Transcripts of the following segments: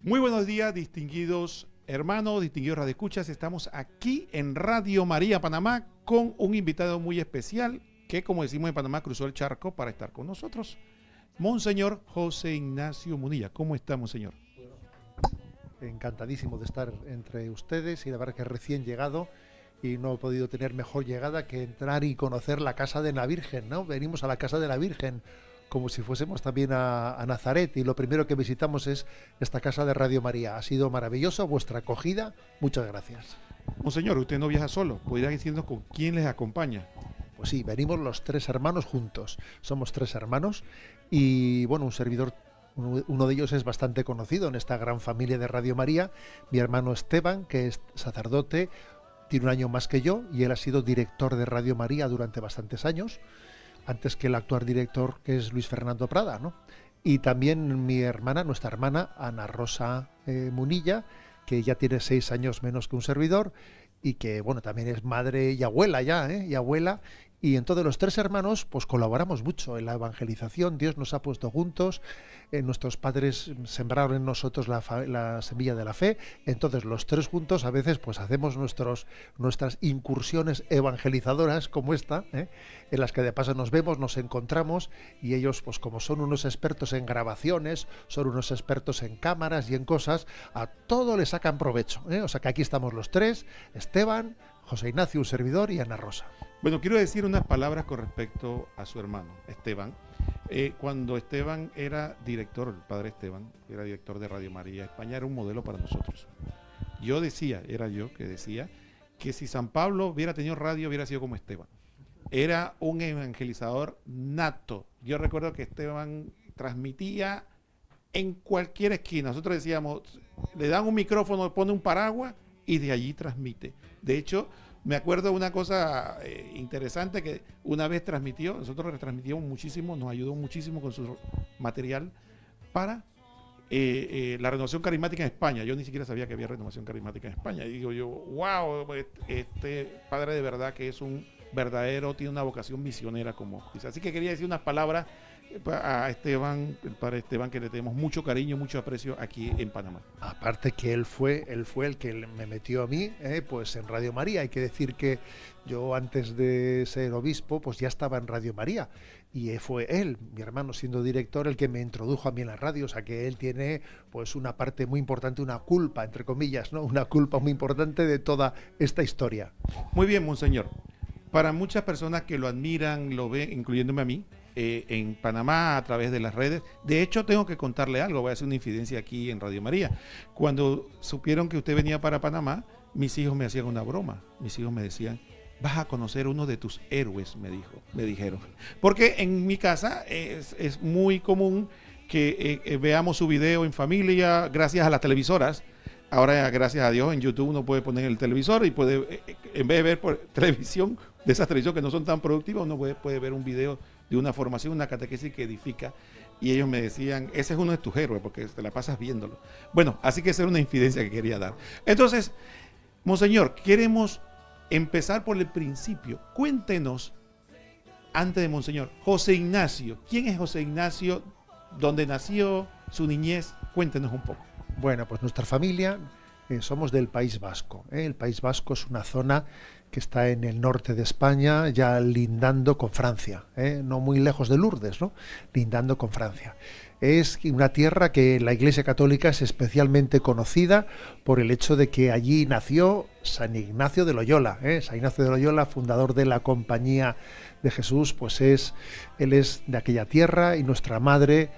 Muy buenos días, distinguidos hermanos, distinguidos radioescuchas. Estamos aquí en Radio María Panamá con un invitado muy especial que, como decimos en Panamá, cruzó el charco para estar con nosotros. Monseñor José Ignacio Munilla. ¿Cómo está, Monseñor? Encantadísimo de estar entre ustedes y la verdad que recién llegado y no he podido tener mejor llegada que entrar y conocer la casa de la Virgen, ¿no? Venimos a la casa de la Virgen como si fuésemos también a Nazaret y lo primero que visitamos es esta casa de Radio María. Ha sido maravilloso vuestra acogida, muchas gracias. Monseñor, usted no viaja solo, ¿podría decirnos con quién les acompaña? Pues sí, venimos los tres hermanos juntos, somos tres hermanos y bueno, un servidor. Uno de ellos es bastante conocido en esta gran familia de Radio María, mi hermano Esteban, que es sacerdote, tiene un año más que yo y él ha sido director de Radio María durante bastantes años, antes que el actual director, que es Luis Fernando Prada, ¿no? Y también mi hermana, nuestra hermana Ana Rosa Munilla, que ya tiene 6 años menos que un servidor y que, bueno, también es madre y abuela ya, y abuela. Y entonces los tres hermanos pues colaboramos mucho en la evangelización. Dios nos ha puesto juntos, nuestros padres sembraron en nosotros la semilla de la fe, entonces los tres juntos a veces pues hacemos nuestras incursiones evangelizadoras como esta, en las que de paso nos vemos, nos encontramos y ellos pues como son unos expertos en grabaciones, son unos expertos en cámaras y en cosas, a todo le sacan provecho, O sea que aquí estamos los tres, Esteban, José Ignacio, un servidor, y Ana Rosa. Bueno, quiero decir unas palabras con respecto a su hermano, Esteban. Cuando Esteban era director, el padre Esteban, era director de Radio María España, era un modelo para nosotros. Era yo que decía, que si San Pablo hubiera tenido radio, hubiera sido como Esteban. Era un evangelizador nato. Yo recuerdo que Esteban transmitía en cualquier esquina. Nosotros decíamos, le dan un micrófono, pone un paraguas, y de allí transmite. De hecho, me acuerdo de una cosa interesante que una vez transmitió, nosotros retransmitíamos muchísimo, nos ayudó muchísimo con su material para la renovación carismática en España. Yo ni siquiera sabía que había renovación carismática en España. Y digo yo, wow, este padre de verdad que es un verdadero, tiene una vocación misionera como dice. Así que quería decir unas palabras a Esteban, el padre Esteban, que le tenemos mucho cariño, mucho aprecio aquí en Panamá. Aparte que él fue el que me metió a mí, pues en Radio María. Hay que decir que yo antes de ser obispo, pues ya estaba en Radio María. Y fue él, mi hermano siendo director, el que me introdujo a mí en la radio. O sea que él tiene pues una parte muy importante, una culpa, entre comillas, ¿no? Una culpa muy importante de toda esta historia. Muy bien, monseñor. Para muchas personas que lo admiran, lo ven, incluyéndome a mí, en Panamá a través de las redes. De hecho, tengo que contarle algo, voy a hacer una infidencia aquí en Radio María. Cuando supieron que usted venía para Panamá, mis hijos me hacían una broma. Mis hijos me decían, vas a conocer uno de tus héroes, me dijeron. Porque en mi casa es muy común que veamos su video en familia gracias a las televisoras. Ahora, gracias a Dios, en YouTube uno puede poner el televisor y puede, en vez de ver por televisión, de esas televisiones que no son tan productivas, uno puede ver un video de una formación, una catequesis que edifica. Y ellos me decían, ese es uno de tus héroes, porque te la pasas viéndolo. Bueno, así que esa era una infidencia que quería dar. Entonces, monseñor, queremos empezar por el principio. Cuéntenos, antes de monseñor, José Ignacio. ¿Quién es José Ignacio? ¿Dónde nació? ¿Su niñez? Cuéntenos un poco. Bueno, pues nuestra familia somos del País Vasco. El País Vasco es una zona que está en el norte de España, ya lindando con Francia, no muy lejos de Lourdes, ¿no? Lindando con Francia. Es una tierra que la Iglesia Católica es especialmente conocida por el hecho de que allí nació San Ignacio de Loyola. San Ignacio de Loyola, fundador de la Compañía de Jesús, pues él es de aquella tierra y nuestra madre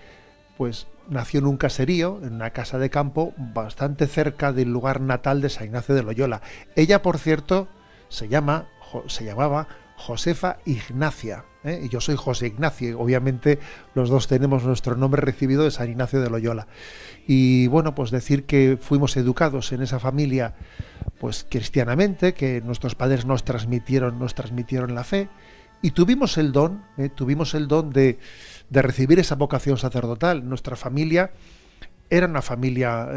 pues nació en un caserío, en una casa de campo, bastante cerca del lugar natal de San Ignacio de Loyola. Ella, por cierto, se llamaba Josefa Ignacia, y yo soy José Ignacio. Obviamente los dos tenemos nuestro nombre recibido de San Ignacio de Loyola. Y bueno, pues decir que fuimos educados en esa familia pues cristianamente, que nuestros padres nos transmitieron la fe, y tuvimos el don de recibir esa vocación sacerdotal. Nuestra familia era una familia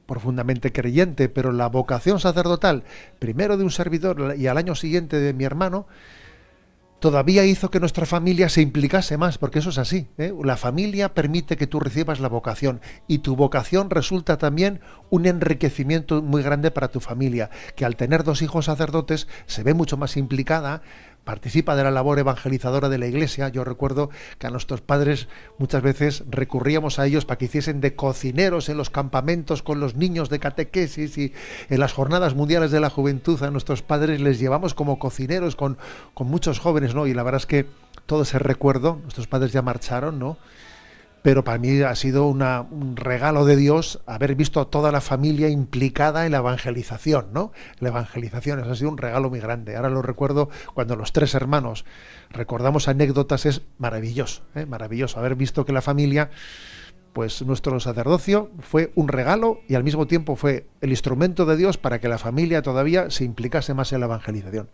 profundamente creyente, pero la vocación sacerdotal, primero de un servidor y al año siguiente de mi hermano, todavía hizo que nuestra familia se implicase más, porque eso es así, ¿eh? La familia permite que tú recibas la vocación y tu vocación resulta también un enriquecimiento muy grande para tu familia, que al tener 2 hijos sacerdotes se ve mucho más implicada, participa de la labor evangelizadora de la Iglesia. Yo recuerdo que a nuestros padres muchas veces recurríamos a ellos para que hiciesen de cocineros en los campamentos con los niños de catequesis, y en las jornadas mundiales de la juventud a nuestros padres les llevamos como cocineros con muchos jóvenes, ¿no? Y la verdad es que todo ese recuerdo, nuestros padres ya marcharon, ¿no? Pero para mí ha sido un regalo de Dios haber visto a toda la familia implicada en la evangelización, ¿no? La evangelización, eso ha sido un regalo muy grande. Ahora lo recuerdo cuando los 3 hermanos recordamos anécdotas, es maravilloso, ¿eh? Maravilloso haber visto que la familia, pues nuestro sacerdocio fue un regalo y al mismo tiempo fue el instrumento de Dios para que la familia todavía se implicase más en la evangelización.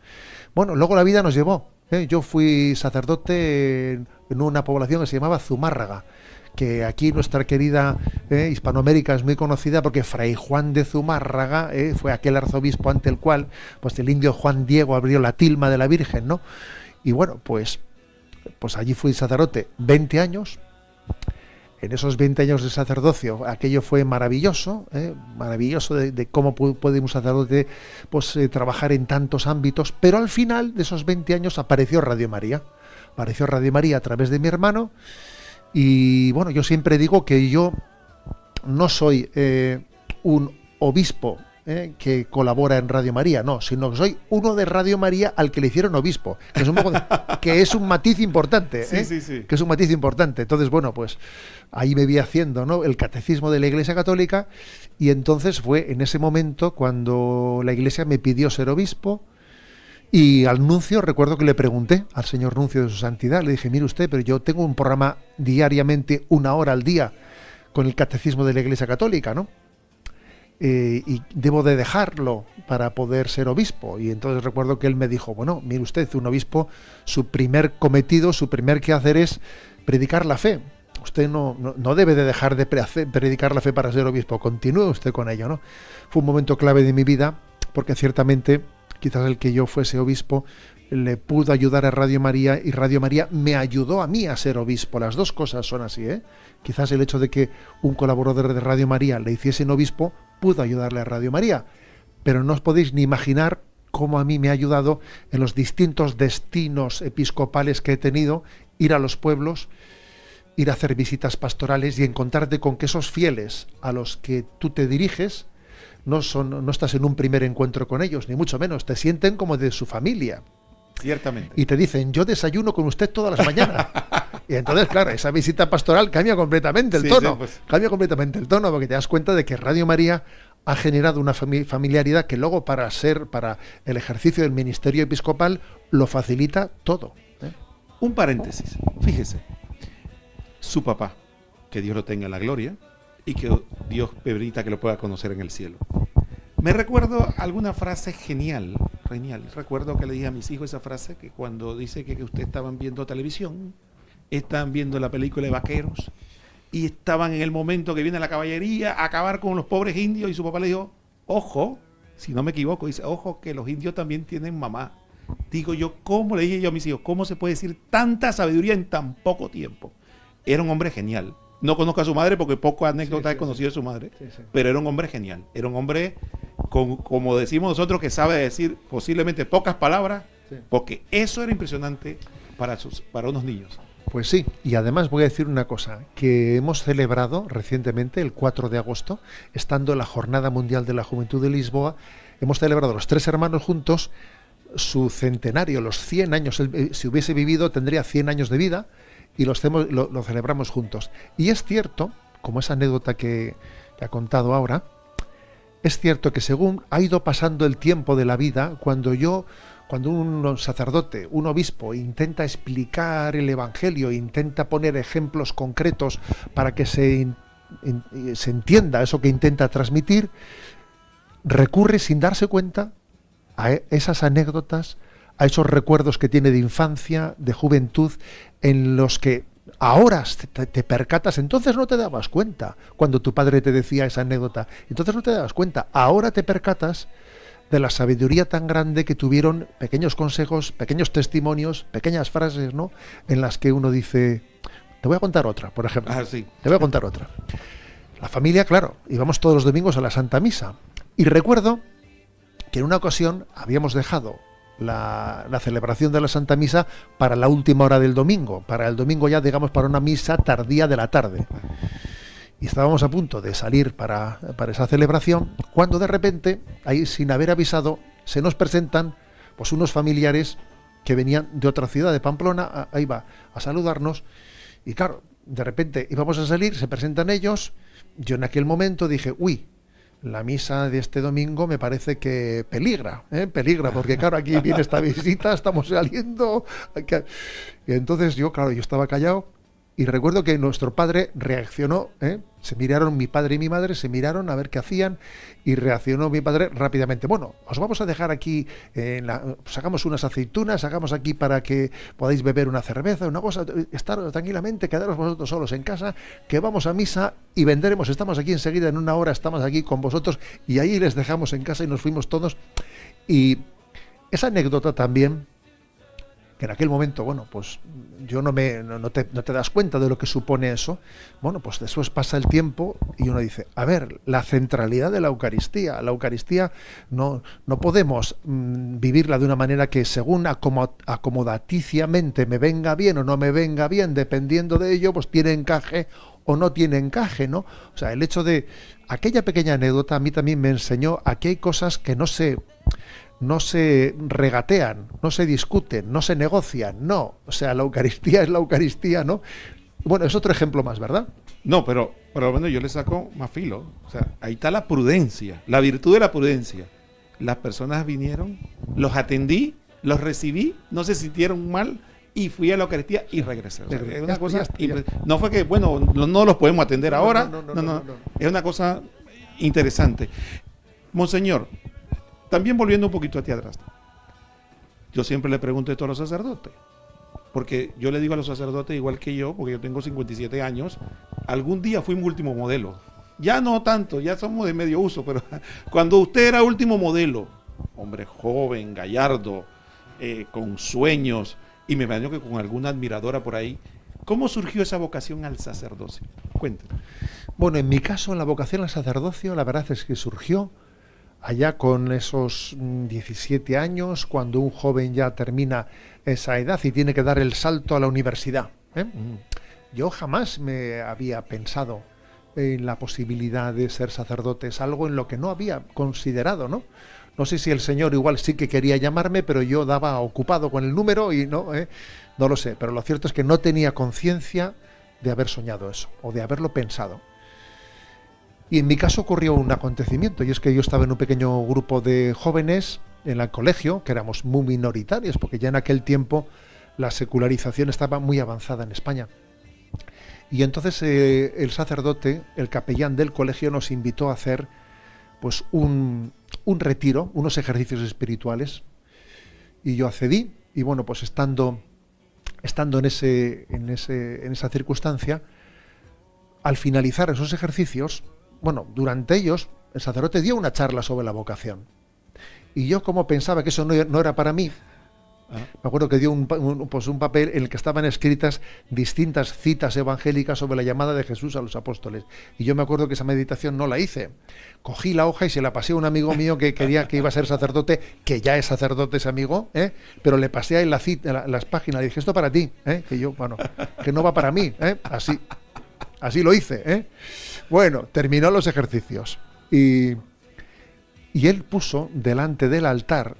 Bueno, luego la vida nos llevó, ¿eh? Yo fui sacerdote en una población que se llamaba Zumárraga, que aquí nuestra querida Hispanoamérica es muy conocida porque Fray Juan de Zumárraga fue aquel arzobispo ante el cual pues el indio Juan Diego abrió la tilma de la Virgen, ¿no? Y bueno, pues allí fui sacerdote 20 años. En esos 20 años de sacerdocio aquello fue maravilloso, maravilloso de cómo puede un sacerdote pues trabajar en tantos ámbitos, pero al final de esos 20 años apareció Radio María. Apareció Radio María a través de mi hermano. Y bueno, yo siempre digo que yo no soy un obispo que colabora en Radio María, no, sino que soy uno de Radio María al que le hicieron obispo, que es un matiz importante, Sí. Que es un matiz importante. Entonces, bueno, pues ahí me vi haciendo, ¿no?, el catecismo de la Iglesia Católica, y entonces fue en ese momento cuando la Iglesia me pidió ser obispo. Y al nuncio, recuerdo que le pregunté al señor nuncio de su santidad, le dije, mire usted, pero yo tengo un programa diariamente 1 hora al día con el catecismo de la Iglesia Católica, ¿no? Y debo de dejarlo para poder ser obispo. Y entonces recuerdo que él me dijo, bueno, mire usted, un obispo, su primer cometido, su primer quehacer es predicar la fe. Usted no debe de dejar de predicar la fe para ser obispo, continúe usted con ello, ¿no? Fue un momento clave de mi vida, porque ciertamente quizás el que yo fuese obispo le pudo ayudar a Radio María y Radio María me ayudó a mí a ser obispo. Las dos cosas son así, ¿eh? Quizás el hecho de que un colaborador de Radio María le hiciesen obispo pudo ayudarle a Radio María, pero no os podéis ni imaginar cómo a mí me ha ayudado en los distintos destinos episcopales que he tenido, ir a los pueblos, ir a hacer visitas pastorales y encontrarte con que esos fieles a los que tú te diriges no estás en un primer encuentro con ellos, ni mucho menos, te sienten como de su familia. Ciertamente. Y te dicen, yo desayuno con usted todas las mañanas. Y entonces, claro, esa visita pastoral cambia completamente el tono. Sí, pues. Cambia completamente el tono, porque te das cuenta de que Radio María ha generado una familiaridad que luego para el ejercicio del ministerio episcopal lo facilita todo, ¿eh? Un paréntesis, fíjese. Su papá, que Dios lo tenga en la gloria, y que Dios permita que lo pueda conocer en el cielo. Me recuerdo alguna frase genial. Recuerdo que le dije a mis hijos esa frase, que cuando dice que ustedes estaban viendo televisión, estaban viendo la película de vaqueros, y estaban en el momento que viene la caballería a acabar con los pobres indios, y su papá le dijo, ojo, si no me equivoco, dice, ojo que los indios también tienen mamá. Digo yo, ¿cómo le dije yo a mis hijos? ¿Cómo se puede decir tanta sabiduría en tan poco tiempo? Era un hombre genial. No conozco a su madre porque pocas anécdotas he conocido de su madre, pero era un hombre genial. Era un hombre, como decimos nosotros, que sabe decir posiblemente pocas palabras, porque eso era impresionante para unos niños. Pues sí, y además voy a decir una cosa, que hemos celebrado recientemente, el 4 de agosto, estando en la Jornada Mundial de la Juventud de Lisboa, hemos celebrado los 3 hermanos juntos su centenario, los 100 años. Él, si hubiese vivido, tendría 100 años de vida, y lo celebramos juntos. Y es cierto, como esa anécdota que ha contado ahora, es cierto que según ha ido pasando el tiempo de la vida, cuando un sacerdote, un obispo, intenta explicar el Evangelio, intenta poner ejemplos concretos para que se entienda eso que intenta transmitir, recurre sin darse cuenta a esas anécdotas, a esos recuerdos que tiene de infancia, de juventud, en los que ahora te percatas. Entonces no te dabas cuenta cuando tu padre te decía esa anécdota, entonces no te dabas cuenta, ahora te percatas de la sabiduría tan grande que tuvieron, pequeños consejos, pequeños testimonios, pequeñas frases, ¿no? En las que uno dice, te voy a contar otra, por ejemplo. Sí. Te voy a contar otra. La familia, claro, íbamos todos los domingos a la Santa Misa. Y recuerdo que en una ocasión habíamos dejado la celebración de la Santa Misa para la última hora del domingo, para el domingo ya, digamos, para una misa tardía de la tarde. Y estábamos a punto de salir para esa celebración, cuando de repente, ahí sin haber avisado, se nos presentan pues unos familiares que venían de otra ciudad, de Pamplona, ahí va, a saludarnos. Y claro, de repente íbamos a salir, se presentan ellos. Yo en aquel momento dije, uy, la misa de este domingo me parece que peligra, porque claro, aquí viene esta visita, estamos saliendo. Y entonces yo estaba callado y recuerdo que nuestro padre reaccionó, se miraron, mi padre y mi madre se miraron a ver qué hacían y reaccionó mi padre rápidamente. Bueno, os vamos a dejar aquí, sacamos unas aceitunas, sacamos aquí para que podáis beber una cerveza, una cosa, estar tranquilamente, quedaros vosotros solos en casa, que vamos a misa y vendremos, estamos aquí enseguida, en una hora estamos aquí con vosotros, y ahí les dejamos en casa y nos fuimos todos. Y esa anécdota también, que en aquel momento, bueno, pues yo no te das cuenta de lo que supone eso. Bueno, pues después pasa el tiempo y uno dice, a ver, la centralidad de la Eucaristía no podemos vivirla de una manera que según acomodaticiamente me venga bien o no me venga bien, dependiendo de ello, pues tiene encaje o no tiene encaje, ¿no? O sea, el hecho de aquella pequeña anécdota a mí también me enseñó a que hay cosas que no se regatean, no se discuten, no se negocian, no. O sea, la Eucaristía es la Eucaristía, ¿no? Bueno, es otro ejemplo más, ¿verdad? No, pero bueno, yo le saco más filo. O sea, ahí está la prudencia, la virtud de la prudencia. Las personas vinieron, los atendí, los recibí, no se sintieron mal y fui a la Eucaristía y regresé. O sea, es una cosa no fue que, bueno, no los podemos atender ahora. No. Es una cosa interesante. Monseñor, también volviendo un poquito hacia atrás, yo siempre le pregunto esto a los sacerdotes, porque yo le digo a los sacerdotes, igual que yo, porque yo tengo 57 años, algún día fuimos último modelo. Ya no tanto, ya somos de medio uso, pero cuando usted era último modelo, hombre joven, gallardo, con sueños, y me imagino que con alguna admiradora por ahí, ¿cómo surgió esa vocación al sacerdocio? Cuéntame. Bueno, en mi caso, la vocación al sacerdocio, la verdad es que surgió allá con esos 17 años, cuando un joven ya termina esa edad y tiene que dar el salto a la universidad. Yo jamás me había pensado en la posibilidad de ser sacerdote, es algo en lo que no había considerado, ¿no? No sé si el Señor igual sí que quería llamarme, pero yo daba ocupado con el número y no lo sé. Pero lo cierto es que no tenía conciencia de haber soñado eso, o de haberlo pensado. Y en mi caso ocurrió un acontecimiento, y es que yo estaba en un pequeño grupo de jóvenes en el colegio, que éramos muy minoritarios, porque ya en aquel tiempo la secularización estaba muy avanzada en España. Y entonces el sacerdote, el capellán del colegio, nos invitó a hacer pues un retiro, unos ejercicios espirituales, y yo accedí, y bueno, pues estando en esa circunstancia, al finalizar esos ejercicios, bueno, durante ellos, el sacerdote dio una charla sobre la vocación. Y yo, como pensaba que eso no era para mí, me acuerdo que dio un papel en el que estaban escritas distintas citas evangélicas sobre la llamada de Jesús a los apóstoles. Y yo me acuerdo que esa meditación no la hice. Cogí la hoja y se la pasé a un amigo mío que quería que iba a ser sacerdote, que ya es sacerdote ese amigo, pero le pasé ahí las páginas. Le dije, esto para ti, que yo, bueno, que no va para mí, así lo hice, Bueno, terminó los ejercicios y él puso delante del altar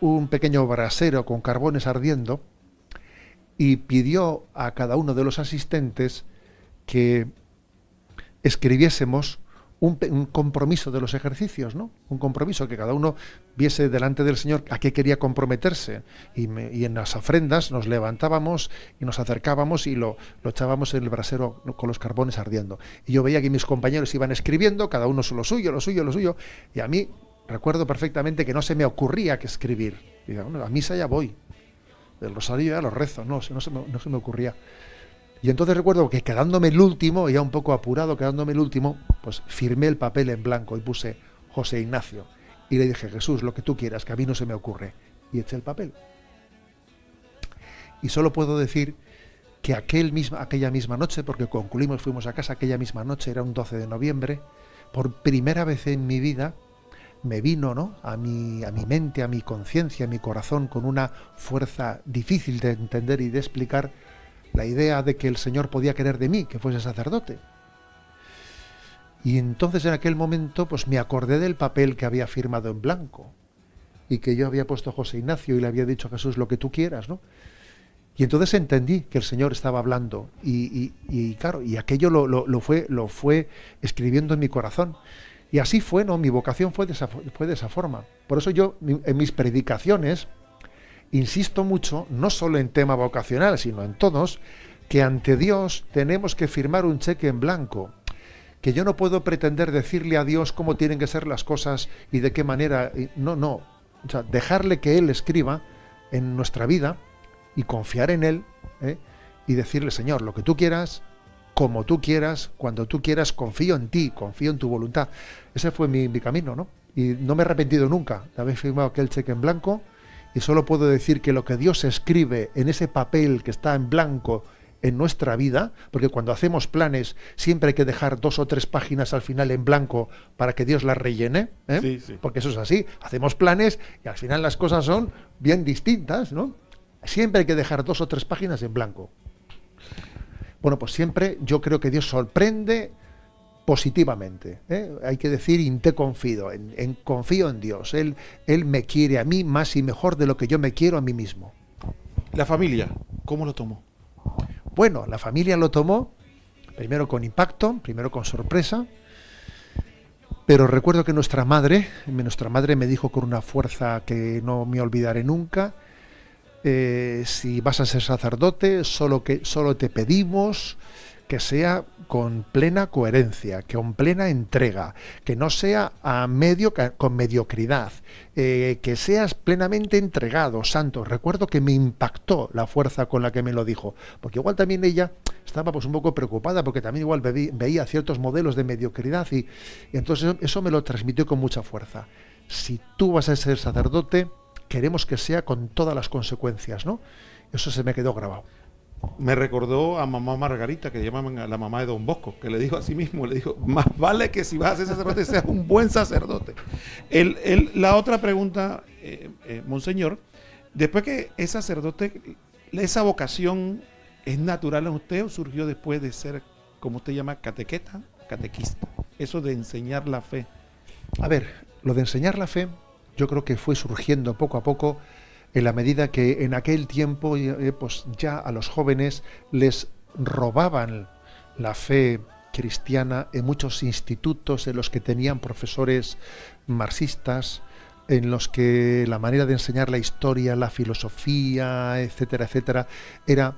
un pequeño brasero con carbones ardiendo y pidió a cada uno de los asistentes que escribiésemos un compromiso de los ejercicios, ¿no? Un compromiso, que cada uno viese delante del Señor a qué quería comprometerse. Y en las ofrendas nos levantábamos y nos acercábamos y lo echábamos en el brasero con los carbones ardiendo. Y yo veía que mis compañeros iban escribiendo, cada uno lo suyo, y a mí recuerdo perfectamente que no se me ocurría que escribir. Y digo, bueno, a misa ya voy, del rosario ya lo rezo, no se me ocurría. Y entonces recuerdo que quedándome el último, ya un poco apurado, pues firmé el papel en blanco y puse José Ignacio. Y le dije, Jesús, lo que tú quieras, que a mí no se me ocurre. Y eché el papel. Y solo puedo decir que aquella misma noche, porque concluimos, fuimos a casa, aquella misma noche, era un 12 de noviembre, por primera vez en mi vida, me vino, ¿no?, a mi mente, a mi conciencia, a mi corazón, con una fuerza difícil de entender y de explicar, la idea de que el Señor podía querer de mí, que fuese sacerdote. Y entonces en aquel momento pues me acordé del papel que había firmado en blanco y que yo había puesto a José Ignacio y le había dicho a Jesús, lo que tú quieras, ¿no? Y entonces entendí que el Señor estaba hablando y claro, y aquello lo fue escribiendo en mi corazón. Y así fue, ¿no? Mi vocación fue de esa forma. Por eso yo, en mis predicaciones, insisto mucho, no solo en tema vocacional, sino en todos, que ante Dios tenemos que firmar un cheque en blanco. Que yo no puedo pretender decirle a Dios cómo tienen que ser las cosas y de qué manera. No. O sea, dejarle que Él escriba en nuestra vida y confiar en Él, y decirle, Señor, lo que tú quieras, como tú quieras, cuando tú quieras, confío en ti, confío en tu voluntad. Ese fue mi camino, ¿no? Y no me he arrepentido nunca de haber firmado aquel cheque en blanco, y solo puedo decir que lo que Dios escribe en ese papel que está en blanco en nuestra vida, porque cuando hacemos planes siempre hay que dejar 2 o 3 páginas al final en blanco para que Dios las rellene, Sí. Porque eso es así, hacemos planes y al final las cosas son bien distintas, ¿no? Siempre hay que dejar 2 o 3 páginas en blanco. Bueno, pues siempre yo creo que Dios sorprende positivamente, Hay que decir, in te confido, confío en Dios, Él me quiere a mí más y mejor de lo que yo me quiero a mí mismo. La familia, ¿cómo lo tomó? Bueno, la familia lo tomó primero con impacto, primero con sorpresa, pero recuerdo que nuestra madre me dijo con una fuerza que no me olvidaré nunca, si vas a ser sacerdote, solo te pedimos que sea con plena coherencia, con plena entrega, que no sea con mediocridad, que seas plenamente entregado, santo. Recuerdo que me impactó la fuerza con la que me lo dijo, porque igual también ella estaba pues un poco preocupada, porque también igual veía ciertos modelos de mediocridad y entonces eso me lo transmitió con mucha fuerza. Si tú vas a ser sacerdote, queremos que sea con todas las consecuencias, ¿no? Eso se me quedó grabado. Me recordó a mamá Margarita, que llamaban a la mamá de Don Bosco, que le dijo a sí mismo, le dijo, más vale que si vas a ser sacerdote seas un buen sacerdote. La otra pregunta, monseñor, después que es sacerdote, ¿esa vocación es natural en usted o surgió después de ser, como usted llama, catequista? Eso de enseñar la fe. A ver, lo de enseñar la fe, yo creo que fue surgiendo poco a poco, en la medida que en aquel tiempo pues ya a los jóvenes les robaban la fe cristiana en muchos institutos en los que tenían profesores marxistas, en los que la manera de enseñar la historia, la filosofía, etcétera, etcétera, era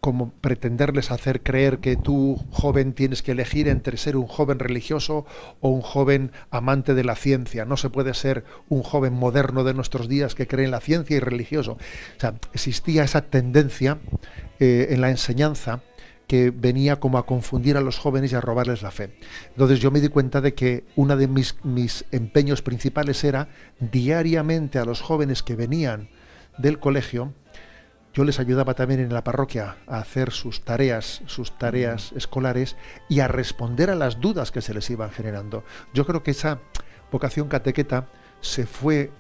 como pretenderles hacer creer que tú, joven, tienes que elegir entre ser un joven religioso o un joven amante de la ciencia. No se puede ser un joven moderno de nuestros días que cree en la ciencia y religioso. O sea, existía esa tendencia en la enseñanza que venía como a confundir a los jóvenes y a robarles la fe. Entonces yo me di cuenta de que uno de mis empeños principales era diariamente a los jóvenes que venían del colegio. Yo les ayudaba también en la parroquia a hacer sus tareas escolares y a responder a las dudas que se les iban generando. Yo creo que esa vocación catequeta se fue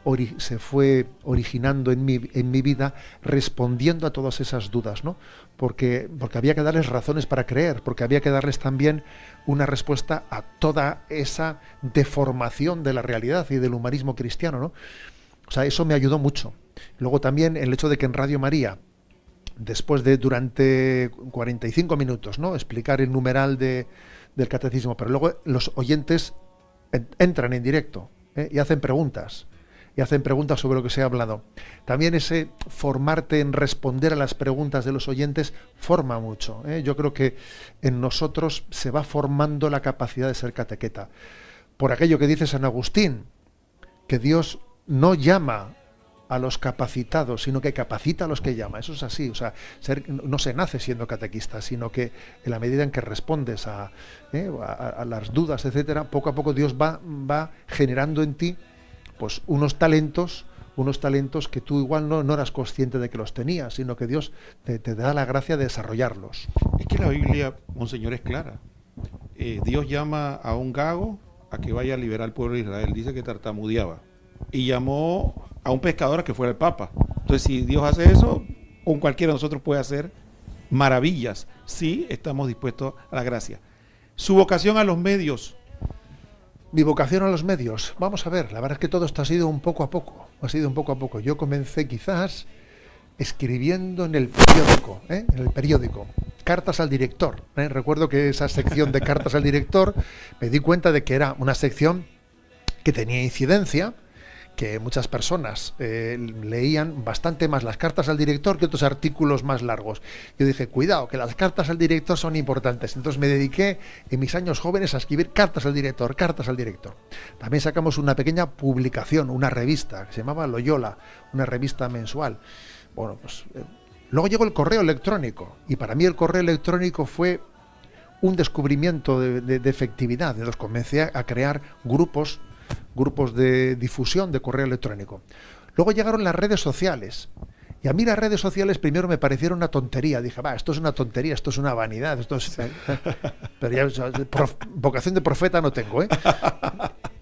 originando en mi vida respondiendo a todas esas dudas, ¿no? Porque había que darles razones para creer, porque había que darles también una respuesta a toda esa deformación de la realidad y del humanismo cristiano, ¿no? O sea, eso me ayudó mucho. Luego también el hecho de que en Radio María, después de durante 45 minutos, ¿no?, explicar el numeral del catecismo, pero luego los oyentes entran en directo, y hacen preguntas sobre lo que se ha hablado. También ese formarte en responder a las preguntas de los oyentes forma mucho. Yo creo que en nosotros se va formando la capacidad de ser catequeta. Por aquello que dice San Agustín, que Dios no llama a los capacitados, sino que capacita a los que llama. Eso es así, o sea, no se nace siendo catequista, sino que en la medida en que respondes a las dudas, etcétera, poco a poco Dios va generando en ti pues unos talentos que tú igual no eras consciente de que los tenías, sino que Dios te da la gracia de desarrollarlos. Es que la Biblia, Monseñor, es clara. Dios llama a un gago a que vaya a liberar al pueblo de Israel. Dice que tartamudeaba. Y llamó a un pescador a que fuera el Papa. Entonces, si Dios hace eso, con cualquiera de nosotros puede hacer maravillas, si estamos dispuestos a la gracia. Su vocación a los medios. Mi vocación a los medios, vamos a ver, la verdad es que todo esto ha sido un poco a poco. Yo comencé quizás escribiendo en el periódico, cartas al director. Recuerdo que esa sección de cartas al director, me di cuenta de que era una sección que tenía incidencia, que muchas personas leían bastante más las cartas al director que otros artículos más largos. Yo dije, cuidado, que las cartas al director son importantes. Entonces me dediqué en mis años jóvenes a escribir cartas al director. También sacamos una pequeña publicación, una revista que se llamaba Loyola, una revista mensual. Bueno, pues luego llegó el correo electrónico, y para mí el correo electrónico fue un descubrimiento de efectividad. Entonces comencé a crear grupos de difusión de correo electrónico. Luego llegaron las redes sociales, y a mí las redes sociales primero me parecieron una tontería. Dije, esto es una tontería, esto es una vanidad, esto es... Pero ya vocación de profeta no tengo, ¿eh?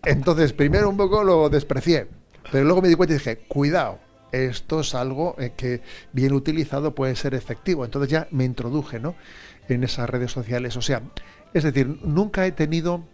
Entonces primero un poco lo desprecié, pero luego me di cuenta y dije, cuidado, esto es algo que bien utilizado puede ser efectivo. Entonces ya me introduje, ¿no?, en esas redes sociales. O sea, es decir, nunca he tenido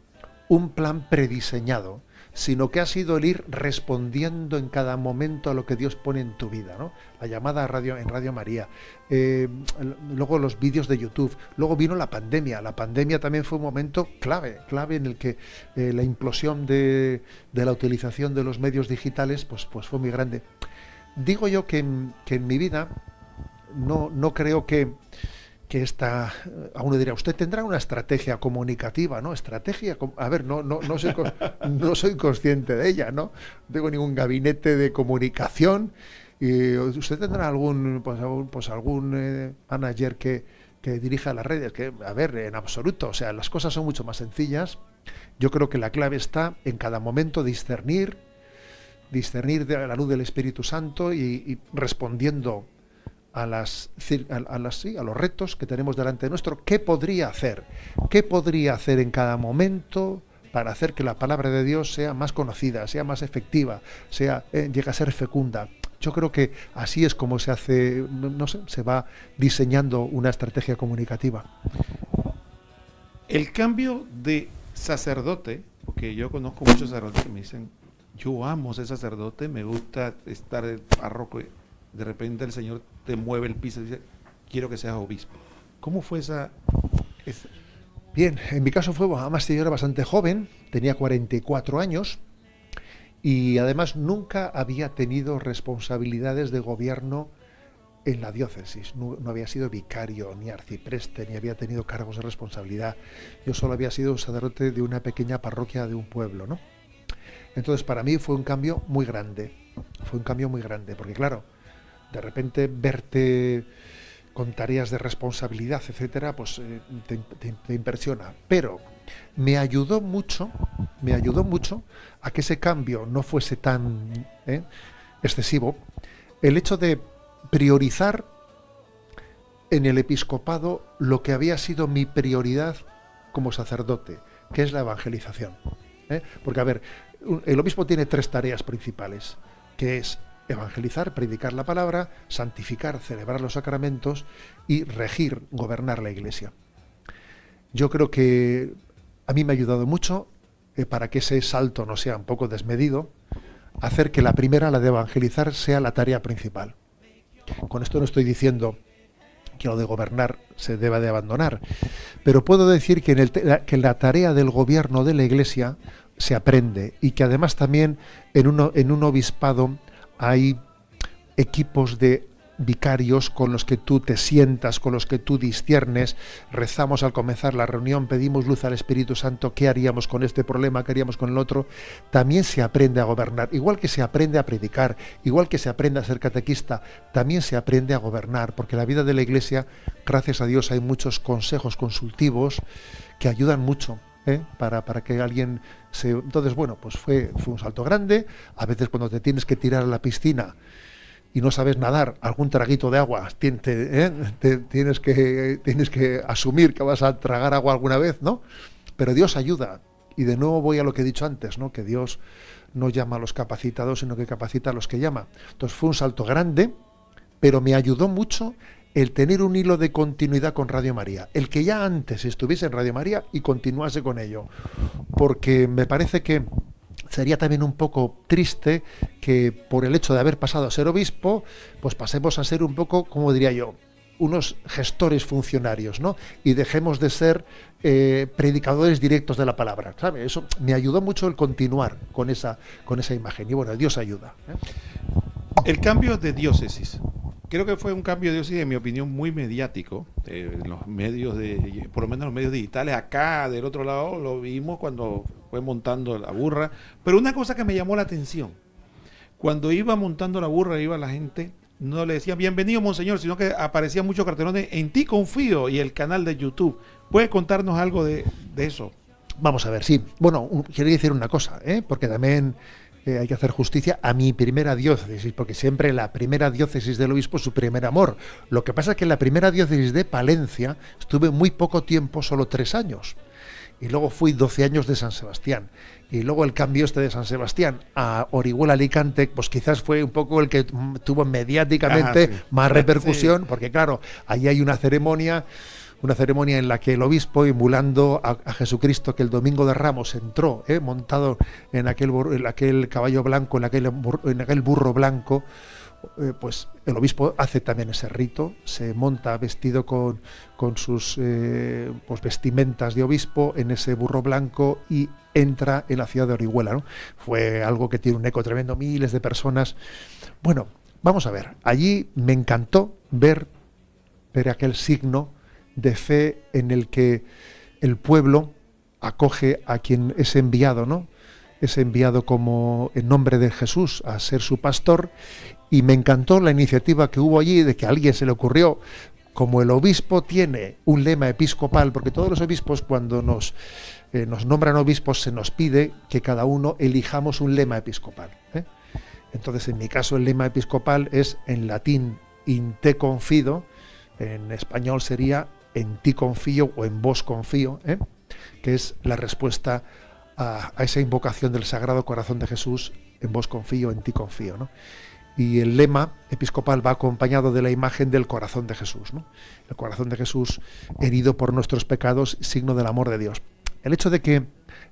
un plan prediseñado, sino que ha sido el ir respondiendo en cada momento a lo que Dios pone en tu vida, ¿no? La llamada en Radio María, luego los vídeos de YouTube, luego vino la pandemia. La pandemia también fue un momento clave en el que la implosión de la utilización de los medios digitales pues fue muy grande. Digo yo que en mi vida no creo que esta, a uno diría, usted tendrá una estrategia comunicativa, ¿no? A ver, no soy consciente de ella, ¿no? No tengo ningún gabinete de comunicación, y usted tendrá algún manager que dirija las redes, que, a ver, en absoluto, o sea, las cosas son mucho más sencillas. Yo creo que la clave está en cada momento discernir de la luz del Espíritu Santo y respondiendo a los retos que tenemos delante de nuestro. ¿Qué podría hacer en cada momento para hacer que la palabra de Dios sea más conocida, sea más efectiva, llegue a ser fecunda? Yo creo que así es como se hace, se va diseñando una estrategia comunicativa. El cambio de sacerdote, porque yo conozco muchos sacerdotes que me dicen, yo amo ser sacerdote, me gusta estar en párroco, y de repente el Señor te mueve el piso y dice, quiero que seas obispo. ¿Cómo fue esa? Bien, en mi caso fue, además yo era bastante joven, tenía 44 años, y además nunca había tenido responsabilidades de gobierno en la diócesis. No había sido vicario, ni arcipreste, ni había tenido cargos de responsabilidad. Yo solo había sido sacerdote de una pequeña parroquia de un pueblo, ¿no? Entonces para mí fue un cambio muy grande, porque claro, de repente verte con tareas de responsabilidad, etcétera, pues te impresiona. Pero me ayudó mucho a que ese cambio no fuese tan excesivo, el hecho de priorizar en el episcopado lo que había sido mi prioridad como sacerdote, que es la evangelización. Porque, a ver, el obispo tiene 3 tareas principales, que es evangelizar, predicar la palabra, santificar, celebrar los sacramentos y regir, gobernar la Iglesia. Yo creo que a mí me ha ayudado mucho, para que ese salto no sea un poco desmedido, hacer que la primera, la de evangelizar, sea la tarea principal. Con esto no estoy diciendo que lo de gobernar se deba de abandonar, pero puedo decir que que la tarea del gobierno de la Iglesia se aprende, y que además también en un obispado hay equipos de vicarios con los que tú te sientas, con los que tú disciernes. Rezamos al comenzar la reunión, pedimos luz al Espíritu Santo, ¿qué haríamos con este problema? ¿Qué haríamos con el otro? También se aprende a gobernar, igual que se aprende a predicar, igual que se aprende a ser catequista, también se aprende a gobernar, porque en la vida de la Iglesia, gracias a Dios, hay muchos consejos consultivos que ayudan mucho para que alguien se... Entonces, bueno, pues fue un salto grande. A veces cuando te tienes que tirar a la piscina y no sabes nadar, algún traguito de agua, tienes que asumir que vas a tragar agua alguna vez, ¿no? Pero Dios ayuda. Y de nuevo voy a lo que he dicho antes, ¿no? Que Dios no llama a los capacitados, sino que capacita a los que llama. Entonces fue un salto grande, pero me ayudó mucho el tener un hilo de continuidad con Radio María, el que ya antes estuviese en Radio María y continuase con ello, porque me parece que sería también un poco triste que por el hecho de haber pasado a ser obispo, pues pasemos a ser un poco, como diría yo, unos gestores funcionarios, ¿no? Y dejemos de ser predicadores directos de la palabra, ¿sabe? Eso me ayudó mucho el continuar con esa imagen. Y bueno, Dios ayuda. El cambio de diócesis. Creo que fue un cambio de diócesis, en mi opinión, muy mediático. En los medios, por lo menos los medios digitales, acá del otro lado lo vimos cuando fue montando la burra. Pero una cosa que me llamó la atención, cuando iba montando la burra, iba la gente, no le decían bienvenido monseñor, sino que aparecían muchos cartelones, en ti confío, y el canal de YouTube. ¿Puede contarnos algo de eso? Vamos a ver, sí. Bueno, quiero decir una cosa, porque también hay que hacer justicia a mi primera diócesis, porque siempre la primera diócesis del obispo es su primer amor. Lo que pasa es que en la primera diócesis de Palencia estuve muy poco tiempo, solo 3 años. Y luego fui 12 años de San Sebastián. Y luego el cambio de San Sebastián a Orihuela Alicante, pues quizás fue un poco el que tuvo mediáticamente más repercusión, porque claro, ahí hay una ceremonia en la que el obispo, emulando a Jesucristo, que el domingo de Ramos entró montado en aquel caballo blanco, en aquel burro blanco, pues el obispo hace también ese rito, se monta vestido con sus pues vestimentas de obispo en ese burro blanco y entra en la ciudad de Orihuela, ¿no? Fue algo que tiene un eco tremendo, miles de personas. Bueno, vamos a ver, allí me encantó ver aquel signo de fe en el que el pueblo acoge a quien es enviado, ¿no? Es enviado como en nombre de Jesús a ser su pastor, y me encantó la iniciativa que hubo allí de que a alguien se le ocurrió, como el obispo tiene un lema episcopal, porque todos los obispos cuando nos nombran obispos se nos pide que cada uno elijamos un lema episcopal, ¿eh? Entonces en mi caso el lema episcopal es en latín in te confido, en español sería en ti confío o en vos confío, que es la respuesta a esa invocación del Sagrado Corazón de Jesús, en vos confío, en ti confío, ¿no? Y el lema episcopal va acompañado de la imagen del corazón de Jesús, ¿no? El corazón de Jesús herido por nuestros pecados, signo del amor de Dios. El hecho de que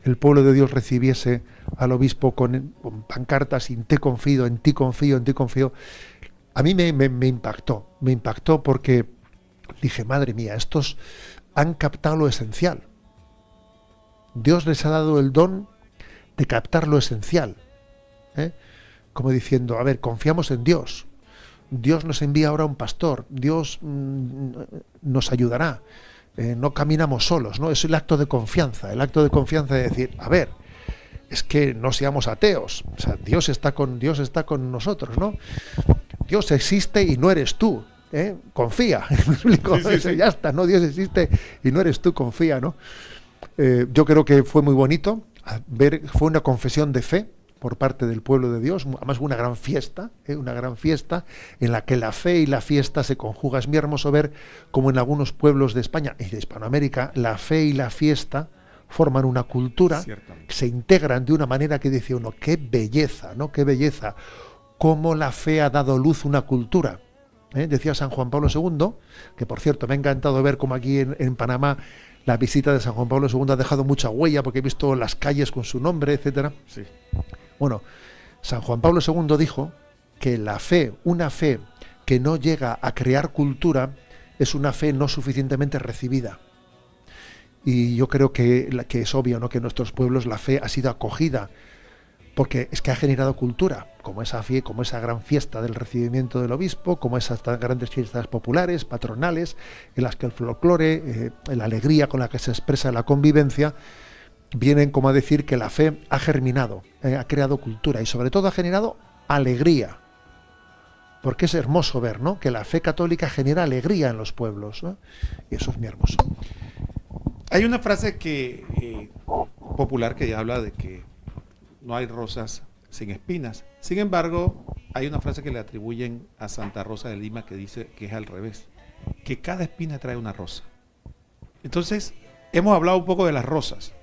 el pueblo de Dios recibiese al obispo con pancartas, en te confío, en ti confío, en ti confío, a mí me impactó porque dije, madre mía, estos han captado lo esencial. Dios les ha dado el don de captar lo esencial, como diciendo, a ver, confiamos en Dios. Dios nos envía ahora un pastor. Dios nos ayudará. No caminamos solos, ¿no? Es el acto de confianza. El acto de confianza de decir, a ver, es que no seamos ateos. O sea, Dios está con nosotros, ¿no? Dios existe y no eres tú. Confía. ¿Me explico? Sí. Ya está, ¿no? Dios existe y no eres tú, confía, ¿no? Yo creo que fue muy bonito fue una confesión de fe por parte del pueblo de Dios, además una gran fiesta en la que la fe y la fiesta se conjugan. Es muy hermoso ver cómo en algunos pueblos de España y de Hispanoamérica la fe y la fiesta forman una cultura, se integran de una manera que dice uno, qué belleza, ¿no? Qué belleza, cómo la fe ha dado luz a una cultura. Decía San Juan Pablo II, que por cierto me ha encantado ver cómo aquí en Panamá la visita de San Juan Pablo II ha dejado mucha huella, porque he visto las calles con su nombre, etcétera. Sí. Bueno, San Juan Pablo II dijo que la fe, una fe que no llega a crear cultura, es una fe no suficientemente recibida. Y yo creo que es obvio, ¿no?, que en nuestros pueblos la fe ha sido acogida, porque es que ha generado cultura, como esa gran fiesta del recibimiento del obispo, como esas tan grandes fiestas populares, patronales, en las que el folclore, la alegría con la que se expresa la convivencia, vienen como a decir que la fe ha germinado, ha creado cultura y sobre todo ha generado alegría. Porque es hermoso ver, ¿no?, que la fe católica genera alegría en los pueblos, ¿no? Y eso es muy hermoso. Hay una frase popular que habla de que no hay rosas sin espinas. Sin embargo, hay una frase que le atribuyen a Santa Rosa de Lima que dice que es al revés, que cada espina trae una rosa. Entonces, hemos hablado un poco de las rosas,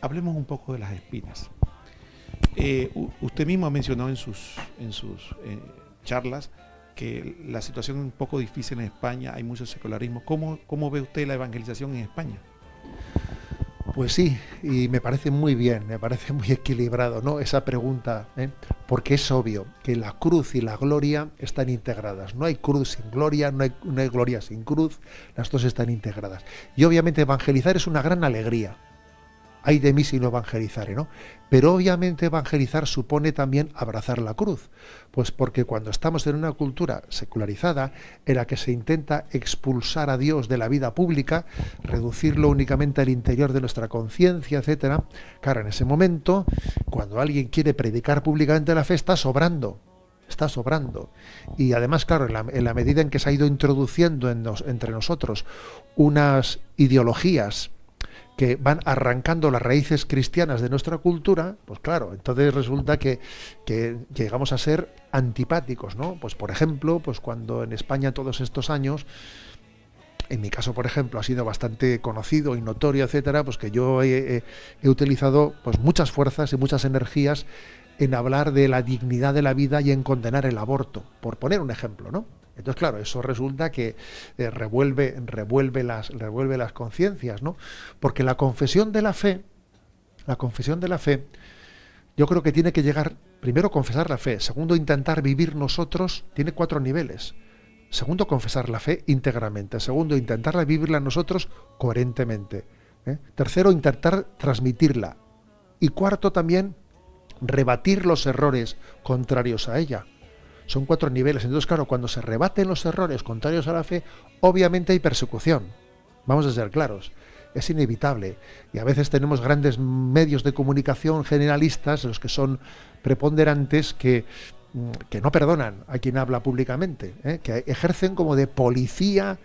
hablemos un poco de las espinas. Usted mismo ha mencionado en sus charlas que la situación es un poco difícil en España, hay mucho secularismo. ¿Cómo ve usted la evangelización en España? Pues sí, y me parece muy bien, me parece muy equilibrado, ¿no? Esa pregunta, porque es obvio que la cruz y la gloria están integradas. No hay cruz sin gloria, no hay gloria sin cruz, las dos están integradas. Y obviamente evangelizar es una gran alegría. Ay de mí si no evangelizare, ¿no? Pero obviamente evangelizar supone también abrazar la cruz, pues porque cuando estamos en una cultura secularizada, en la que se intenta expulsar a Dios de la vida pública, reducirlo únicamente al interior de nuestra conciencia, etcétera, claro, en ese momento, cuando alguien quiere predicar públicamente la fe, está sobrando. Y además, claro, en la medida en que se ha ido introduciendo entre nosotros unas ideologías que van arrancando las raíces cristianas de nuestra cultura, pues claro, entonces resulta que llegamos a ser antipáticos, ¿no? Pues por ejemplo, pues cuando en España todos estos años, en mi caso, por ejemplo, ha sido bastante conocido y notorio, etcétera, pues que yo he utilizado pues muchas fuerzas y muchas energías en hablar de la dignidad de la vida y en condenar el aborto, por poner un ejemplo, ¿no? Entonces, claro, eso resulta que revuelve las conciencias, ¿no? Porque la confesión de la fe, yo creo que tiene que llegar, primero, confesar la fe, segundo, intentar vivir nosotros, tiene 4 niveles. Segundo, confesar la fe íntegramente. Segundo, intentarla vivirla nosotros coherentemente. Tercero, intentar transmitirla. Y cuarto, también, rebatir los errores contrarios a ella. Son 4 niveles. Entonces, claro, cuando se rebaten los errores contrarios a la fe, obviamente hay persecución. Vamos a ser claros. Es inevitable. Y a veces tenemos grandes medios de comunicación generalistas, los que son preponderantes, que no perdonan a quien habla públicamente, que ejercen como de policía,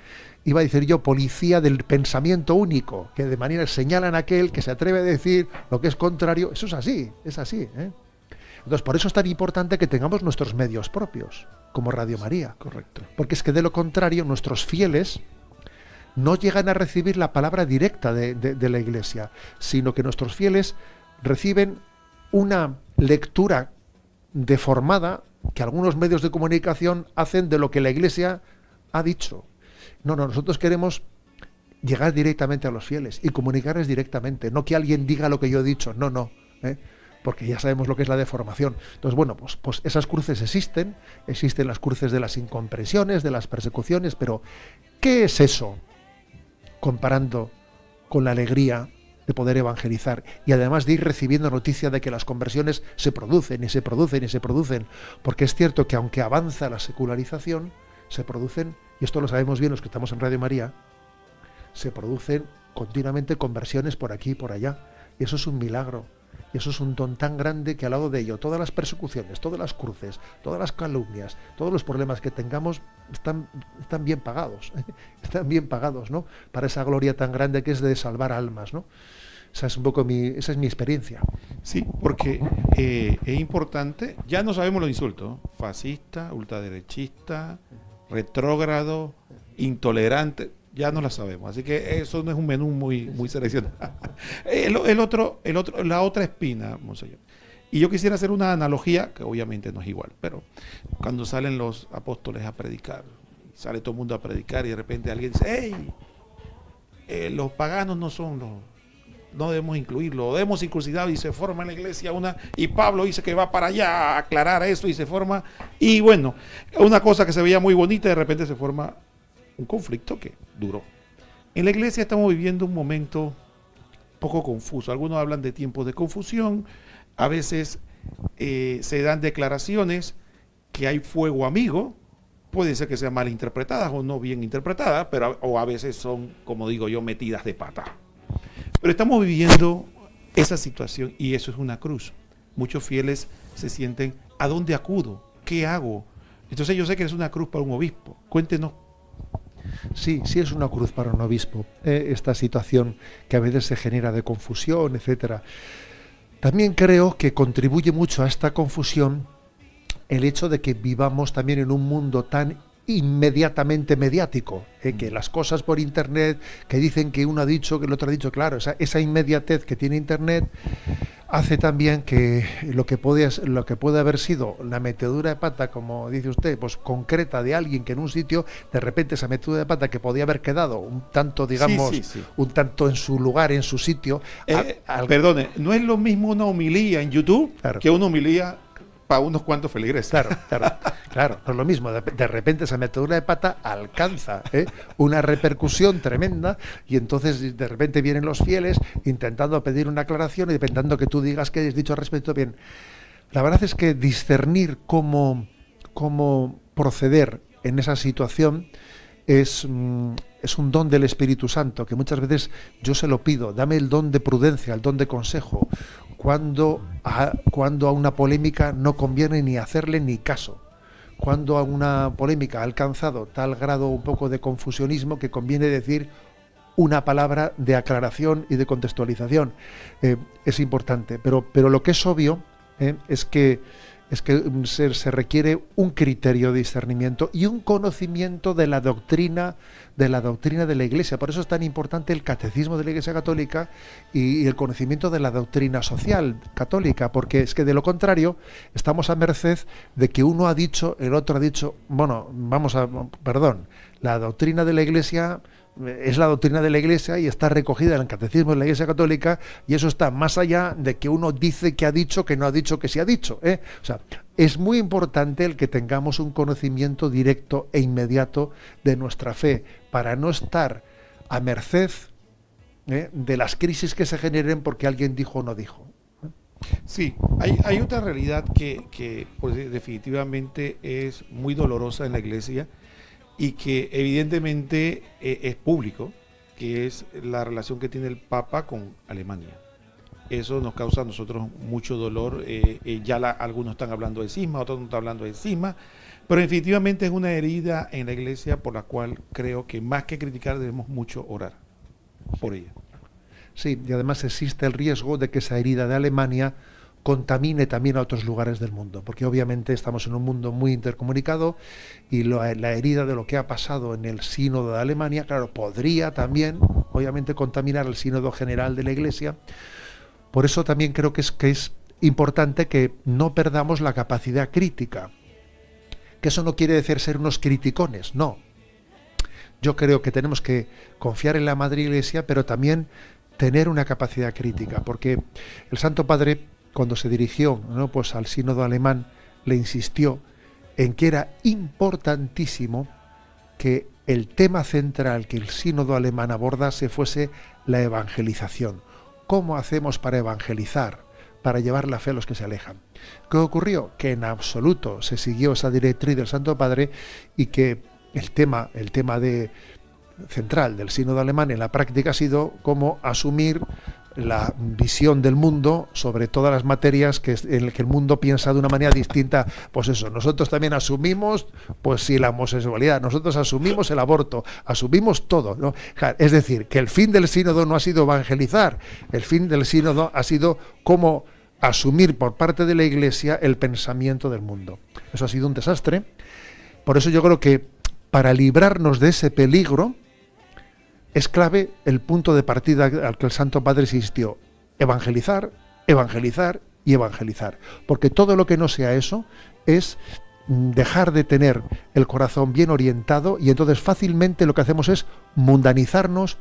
iba a decir yo, policía del pensamiento único, que de manera señalan a aquel que se atreve a decir lo que es contrario. Eso es así, Entonces, por eso es tan importante que tengamos nuestros medios propios, como Radio María. Correcto. Porque es que de lo contrario, nuestros fieles no llegan a recibir la palabra directa de la Iglesia, sino que nuestros fieles reciben una lectura deformada que algunos medios de comunicación hacen de lo que la Iglesia ha dicho. No, nosotros queremos llegar directamente a los fieles y comunicarles directamente, no que alguien diga lo que yo he dicho, no. Porque ya sabemos lo que es la deformación. Entonces, bueno, pues esas cruces existen las cruces de las incomprensiones, de las persecuciones, pero ¿qué es eso comparando con la alegría de poder evangelizar y además de ir recibiendo noticia de que las conversiones se producen? Porque es cierto que aunque avanza la secularización, se producen, y esto lo sabemos bien los que estamos en Radio María, se producen continuamente conversiones por aquí y por allá, y eso es un milagro. Y eso es un don tan grande que al lado de ello, todas las persecuciones, todas las cruces, todas las calumnias, todos los problemas que tengamos están bien pagados, ¿no? Para esa gloria tan grande que es de salvar almas, ¿no? Esa es mi experiencia. Sí, porque es importante, ya no sabemos los insultos, ¿no? Fascista, ultraderechista, retrógrado, intolerante. Ya no la sabemos, así que eso no es un menú muy seleccionado. La otra espina, monseñor. Y yo quisiera hacer una analogía, que obviamente no es igual, pero cuando salen los apóstoles a predicar, sale todo el mundo a predicar y de repente alguien dice, ¡hey! Los paganos no debemos incluirlo, debemos circuncidar, y se forma en la iglesia y Pablo dice que va para allá a aclarar eso y se forma, y bueno, una cosa que se veía muy bonita, de repente se forma un conflicto que duró. En la iglesia estamos viviendo un momento poco confuso. Algunos hablan de tiempos de confusión. A veces se dan declaraciones que hay fuego amigo. Puede ser que sean mal interpretadas o no bien interpretadas, o a veces son, como digo yo, metidas de pata. Pero estamos viviendo esa situación y eso es una cruz. Muchos fieles se sienten, ¿a dónde acudo? ¿Qué hago? Entonces yo sé que es una cruz para un obispo. Cuéntenos. Sí, sí es una cruz para un obispo, esta situación que a veces se genera de confusión, etcétera. También creo que contribuye mucho a esta confusión el hecho de que vivamos también en un mundo tan inmediatamente mediático, que las cosas por internet, que dicen que uno ha dicho, que el otro ha dicho, claro, esa inmediatez que tiene internet hace también que lo que puede haber sido la metedura de pata, como dice usted, pues concreta de alguien que en un sitio, de repente esa metedura de pata que podía haber quedado un tanto, digamos, Sí. un tanto en su lugar, en su sitio. Perdone, no es lo mismo una homilía en YouTube Claro. que una homilía para unos cuantos feligreses. Claro, no es lo mismo. De repente esa metedura de pata alcanza una repercusión tremenda y entonces de repente vienen los fieles intentando pedir una aclaración y intentando que tú digas que has dicho al respecto. Bien, la verdad es que discernir cómo proceder en esa situación es un don del Espíritu Santo, que muchas veces yo se lo pido, dame el don de prudencia, el don de consejo, cuando a una polémica no conviene ni hacerle ni caso, cuando a una polémica ha alcanzado tal grado un poco de confusionismo que conviene decir una palabra de aclaración y de contextualización. Es importante, pero lo que es obvio es que se requiere un criterio de discernimiento y un conocimiento de la doctrina de la Iglesia. Por eso es tan importante el catecismo de la Iglesia Católica y el conocimiento de la doctrina social católica, porque es que de lo contrario estamos a merced de que uno ha dicho, el otro ha dicho, la doctrina de la Iglesia es la doctrina de la Iglesia y está recogida en el catecismo de la Iglesia Católica, y eso está más allá de que uno dice que ha dicho, que no ha dicho, que sí ha dicho, O sea, es muy importante el que tengamos un conocimiento directo e inmediato de nuestra fe para no estar a merced de las crisis que se generen porque alguien dijo o no dijo. Sí, hay otra realidad que pues, definitivamente es muy dolorosa en la Iglesia y que evidentemente es público, que es la relación que tiene el Papa con Alemania. Eso nos causa a nosotros mucho dolor. Algunos están hablando de cisma, otros no están hablando de cisma, pero definitivamente es una herida en la Iglesia por la cual creo que más que criticar debemos mucho orar por ella. Sí, y además existe el riesgo de que esa herida de Alemania contamine también a otros lugares del mundo, porque obviamente estamos en un mundo muy intercomunicado y la herida de lo que ha pasado en el sínodo de Alemania, claro, podría también, obviamente, contaminar el sínodo general de la Iglesia. Por eso también creo que es importante que no perdamos la capacidad crítica, que eso no quiere decir ser unos criticones, no. Yo creo que tenemos que confiar en la Madre Iglesia, pero también tener una capacidad crítica, porque el Santo Padre, cuando se dirigió, pues al sínodo alemán, le insistió en que era importantísimo que el tema central que el sínodo alemán abordase fuese la evangelización. ¿Cómo hacemos para evangelizar, para llevar la fe a los que se alejan? ¿Qué ocurrió? Que en absoluto se siguió esa directriz del Santo Padre y que el tema central del sínodo alemán en la práctica ha sido cómo asumir la visión del mundo sobre todas las materias en las que el mundo piensa de una manera distinta. Pues eso, nosotros también asumimos, pues sí, la homosexualidad, nosotros asumimos el aborto, asumimos todo, ¿no? Es decir, que el fin del sínodo no ha sido evangelizar, el fin del sínodo ha sido cómo asumir por parte de la Iglesia el pensamiento del mundo. Eso ha sido un desastre. Por eso yo creo que para librarnos de ese peligro es clave el punto de partida al que el Santo Padre insistió: evangelizar, evangelizar y evangelizar. Porque todo lo que no sea eso es dejar de tener el corazón bien orientado, y entonces fácilmente lo que hacemos es mundanizarnos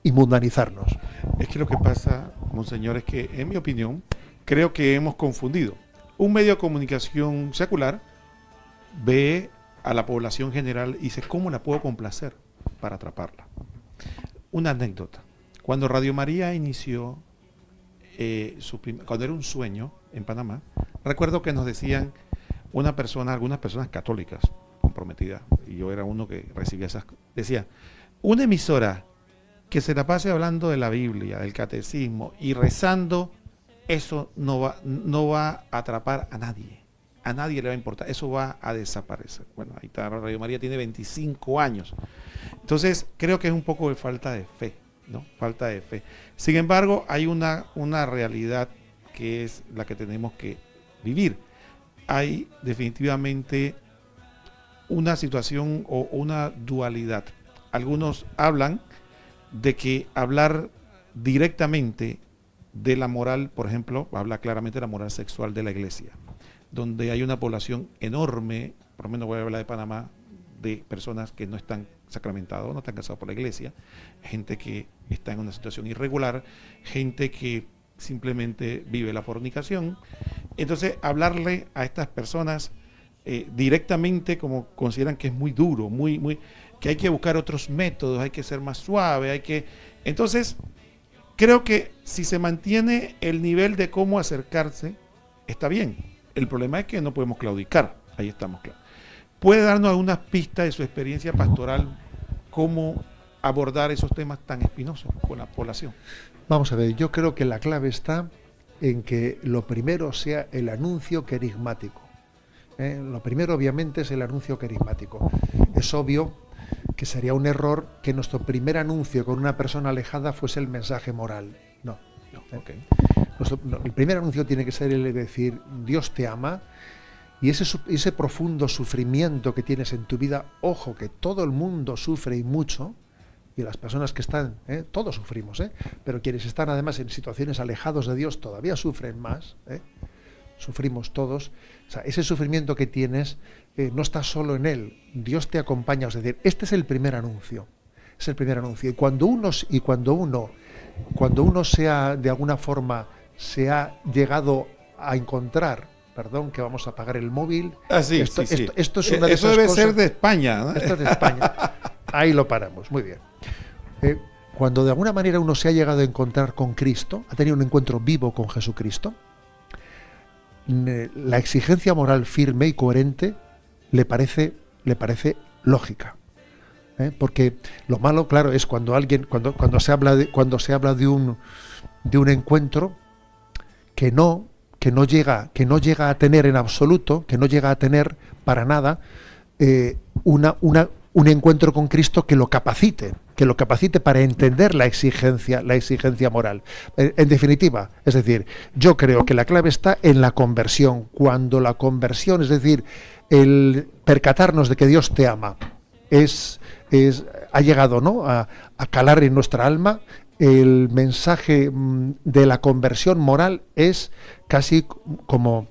y mundanizarnos. Es que lo que pasa, monseñor, es que, en mi opinión, creo que hemos confundido. Un medio de comunicación secular ve a la población general y dice, ¿cómo la puedo complacer para atraparla? Una anécdota. Cuando Radio María inició, cuando era un sueño en Panamá, recuerdo que nos decían algunas personas católicas comprometidas, y yo era uno que recibía esas, decía, una emisora que se la pase hablando de la Biblia, del catecismo y rezando, eso no va a atrapar a nadie. a nadie le va a importar, eso va a desaparecer. Bueno, ahí está, Radio María tiene 25 años. Entonces, creo que es un poco de falta de fe, ¿no? Falta de fe. Sin embargo, hay una realidad que es la que tenemos que vivir. Hay definitivamente una situación o una dualidad. Algunos hablan de que hablar directamente de la moral, por ejemplo, habla claramente de la moral sexual de la iglesia, donde hay una población enorme, por lo menos voy a hablar de Panamá, de personas que no están sacramentados, no están casados por la iglesia, gente que está en una situación irregular, gente que simplemente vive la fornicación. Entonces, hablarle a estas personas directamente, como consideran que es muy duro, que hay que buscar otros métodos, hay que ser más suave, Entonces, creo que si se mantiene el nivel de cómo acercarse, está bien. El problema es que no podemos claudicar, ahí estamos claros. ¿Puede darnos algunas pistas de su experiencia pastoral, cómo abordar esos temas tan espinosos con la población? Vamos a ver, yo creo que la clave está en que lo primero sea el anuncio querigmático. Lo primero, obviamente, es el anuncio querigmático. Es obvio que sería un error que nuestro primer anuncio con una persona alejada fuese el mensaje moral. No. Okay. El primer anuncio tiene que ser el de decir, Dios te ama, y ese profundo sufrimiento que tienes en tu vida, ojo, que todo el mundo sufre y mucho, y las personas que están, todos sufrimos, pero quienes están además en situaciones alejados de Dios todavía sufren más, sufrimos todos. O sea, ese sufrimiento que tienes no está solo en él, Dios te acompaña. Es decir, este es el primer anuncio, es el primer anuncio. Y cuando uno sea, de alguna forma, se ha llegado a encontrar, perdón, que vamos a apagar el móvil. Sí, esto es una de eso esas debe cosas, ser de España, ¿no? Esto es de España. Ahí lo paramos, muy bien. Cuando de alguna manera uno se ha llegado a encontrar con Cristo, ha tenido un encuentro vivo con Jesucristo, la exigencia moral firme y coherente le parece lógica. Porque lo malo, claro, es cuando se habla de un encuentro que no llega a tener en absoluto, que no llega a tener para nada un encuentro con Cristo que lo capacite para entender la exigencia moral. En definitiva, es decir, yo creo que la clave está en la conversión. Cuando la conversión, es decir, el percatarnos de que Dios te ama, ha llegado, ¿no?, a calar en nuestra alma, el mensaje de la conversión moral es casi como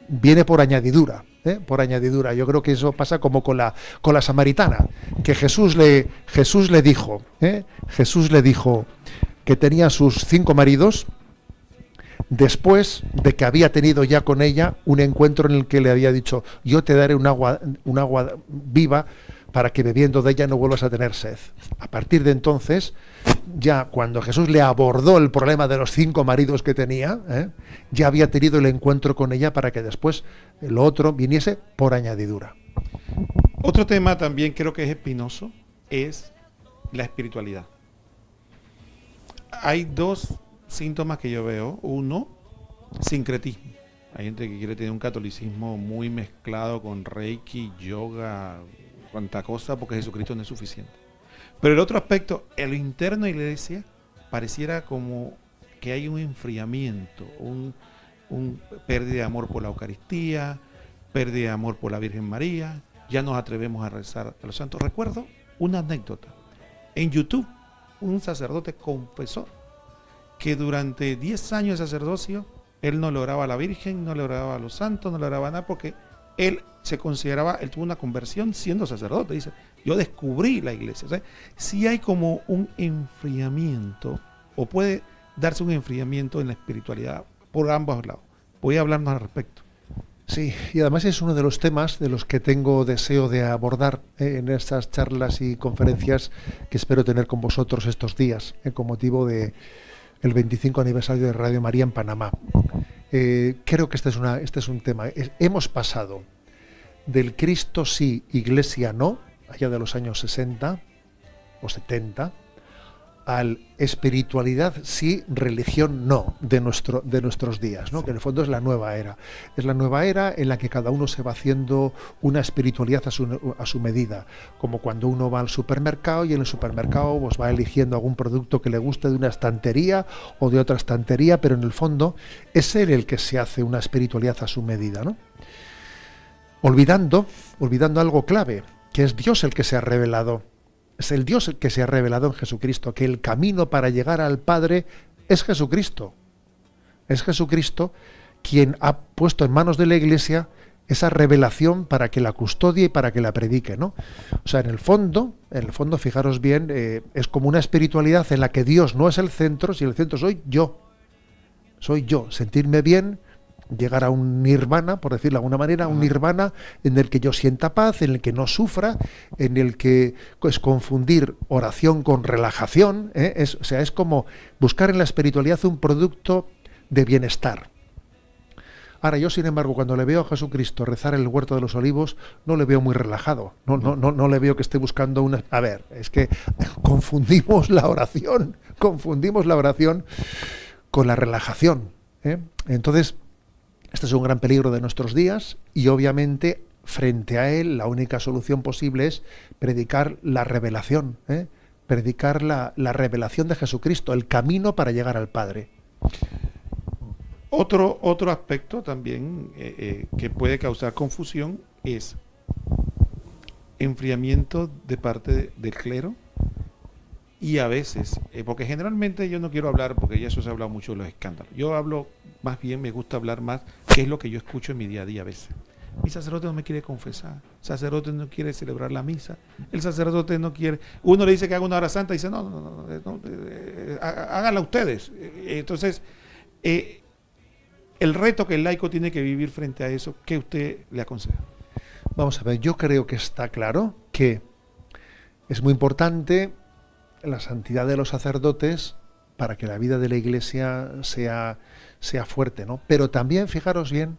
viene por añadidura. Por añadidura. Yo creo que eso pasa como con la samaritana, que Jesús le dijo que tenía sus 5 maridos, después de que había tenido ya con ella un encuentro en el que le había dicho, yo te daré un agua viva para que bebiendo de ella no vuelvas a tener sed. A partir de entonces, ya cuando Jesús le abordó el problema de los 5 maridos que tenía, ya había tenido el encuentro con ella para que después lo otro viniese por añadidura. Otro tema también creo que es espinoso, es la espiritualidad. Hay 2 síntomas que yo veo. Uno, sincretismo. Hay gente que quiere tener un catolicismo muy mezclado con Reiki, yoga, cuanta cosa, porque Jesucristo no es suficiente. Pero el otro aspecto, en lo interno de la iglesia, pareciera como que hay un enfriamiento, un pérdida de amor por la Eucaristía, pérdida de amor por la Virgen María, ya nos atrevemos a rezar a los santos. Recuerdo una anécdota. En YouTube, un sacerdote confesó que durante 10 años de sacerdocio, él no le oraba a la Virgen, no le oraba a los santos, no le oraba a nada, porque él tuvo una conversión siendo sacerdote. Dice, yo descubrí la iglesia. O sea, sí hay como un enfriamiento, o puede darse un enfriamiento en la espiritualidad por ambos lados. Voy a hablarnos al respecto. Sí, y además es uno de los temas de los que tengo deseo de abordar en estas charlas y conferencias que espero tener con vosotros estos días, con motivo del 25 aniversario de Radio María en Panamá. Creo que este es un tema. Hemos pasado del Cristo sí, Iglesia no, allá de los años 60 o 70, al espiritualidad sí, religión no, de nuestros días, ¿no? Sí. Que en el fondo es la nueva era. Es la nueva era en la que cada uno se va haciendo una espiritualidad a su medida, como cuando uno va al supermercado y en el supermercado pues va eligiendo algún producto que le guste de una estantería o de otra estantería, pero en el fondo es él el que se hace una espiritualidad a su medida, ¿no? Olvidando algo clave, que es Dios el que se ha revelado. Es el Dios el que se ha revelado en Jesucristo, que el camino para llegar al Padre es Jesucristo. Es Jesucristo quien ha puesto en manos de la Iglesia esa revelación para que la custodie y para que la predique, ¿no? O sea, en el fondo, fijaros bien, es como una espiritualidad en la que Dios no es el centro, sino el centro soy yo. Soy yo, sentirme bien, llegar a un nirvana, por decirlo de alguna manera, un nirvana en el que yo sienta paz, en el que no sufra, en el que es confundir oración con relajación, ¿eh? Es como buscar en la espiritualidad un producto de bienestar. Ahora yo, sin embargo, cuando le veo a Jesucristo rezar en el huerto de los olivos, no le veo muy relajado, no le veo que esté buscando una... A ver, es que confundimos la oración con la relajación, ¿eh? Entonces, este es un gran peligro de nuestros días y obviamente frente a él la única solución posible es predicar la revelación, ¿eh? Predicar la revelación de Jesucristo, el camino para llegar al Padre. Otro aspecto también que puede causar confusión es enfriamiento de parte del clero y a veces, porque generalmente yo no quiero hablar, porque ya eso se ha hablado mucho de los escándalos, yo hablo más bien, me gusta hablar más, qué es lo que yo escucho en mi día a día a veces. Mi sacerdote no me quiere confesar, el sacerdote no quiere celebrar la misa, el sacerdote no quiere, uno le dice que haga una hora santa y dice, no, háganla ustedes. Entonces, el reto que el laico tiene que vivir frente a eso, ¿qué usted le aconseja? Vamos a ver, yo creo que está claro que es muy importante la santidad de los sacerdotes para que la vida de la Iglesia sea fuerte, ¿no? Pero también, fijaros bien,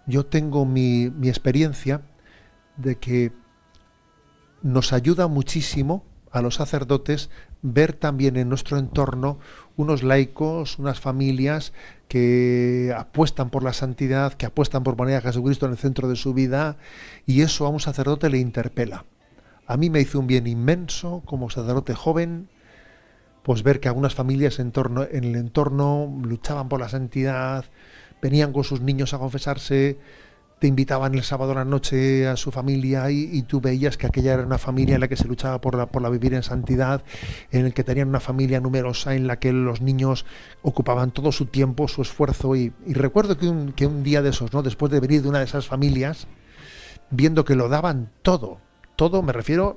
yo tengo mi experiencia de que nos ayuda muchísimo a los sacerdotes ver también en nuestro entorno unos laicos, unas familias que apuestan por la santidad, que apuestan por poner a Jesucristo en el centro de su vida, y eso a un sacerdote le interpela. A mí me hizo un bien inmenso como sacerdote joven, pues ver que algunas familias en el entorno luchaban por la santidad, venían con sus niños a confesarse, te invitaban el sábado a la noche a su familia y tú veías que aquella era una familia en la que se luchaba por la vivir en santidad, en el que tenían una familia numerosa, en la que los niños ocupaban todo su tiempo, su esfuerzo, y recuerdo que un día de esos, ¿no? Después de venir de una de esas familias, viendo que lo daban todo, me refiero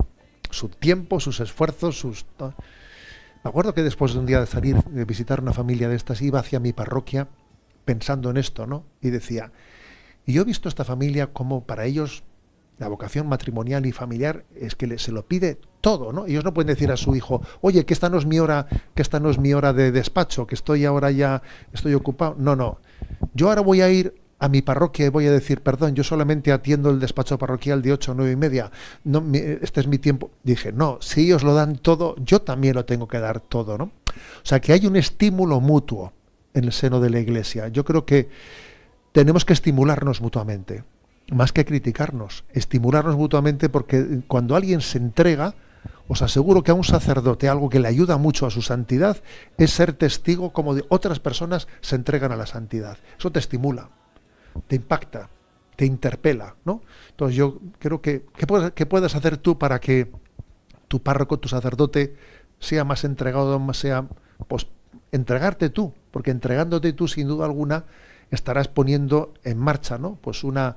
su tiempo, sus esfuerzos, me acuerdo que después de un día de salir, de visitar una familia de estas, iba hacia mi parroquia pensando en esto, ¿no? Y decía, y yo he visto esta familia como para ellos la vocación matrimonial y familiar es que se lo pide todo, ¿no? Ellos no pueden decir a su hijo, oye, que esta no es mi hora de despacho, que estoy ocupado. No. Yo ahora voy a ir a mi parroquia y voy a decir, perdón, yo solamente atiendo el despacho parroquial de 8 o 9 y media, no, este es mi tiempo. Dije, no, si ellos lo dan todo, yo también lo tengo que dar todo, ¿no? O sea, que hay un estímulo mutuo en el seno de la Iglesia. Yo creo que tenemos que estimularnos mutuamente, más que criticarnos, estimularnos mutuamente, porque cuando alguien se entrega, os aseguro que a un sacerdote algo que le ayuda mucho a su santidad es ser testigo como de otras personas se entregan a la santidad. Eso te estimula, te impacta, te interpela, ¿no? Entonces yo creo que ¿qué puedes hacer tú para que tu párroco, tu sacerdote, sea más entregado, pues entregarte tú? Porque entregándote tú, sin duda alguna, estarás poniendo en marcha, ¿no? Pues una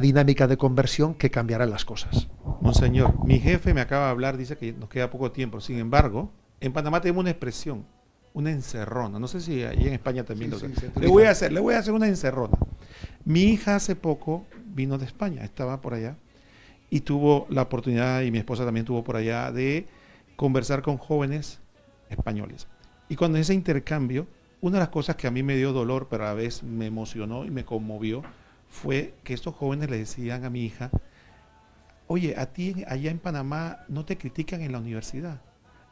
dinámica de conversión que cambiará las cosas. Monseñor, mi jefe me acaba de hablar, dice que nos queda poco tiempo. Sin embargo, en Panamá tenemos una expresión, una encerrona. No sé si allí en España también le voy a hacer una encerrona. Mi hija hace poco vino de España, estaba por allá, y tuvo la oportunidad, y mi esposa también tuvo por allá, de conversar con jóvenes españoles. Y cuando en ese intercambio, una de las cosas que a mí me dio dolor, pero a la vez me emocionó y me conmovió, fue que estos jóvenes le decían a mi hija, oye, a ti allá en Panamá no te critican en la universidad.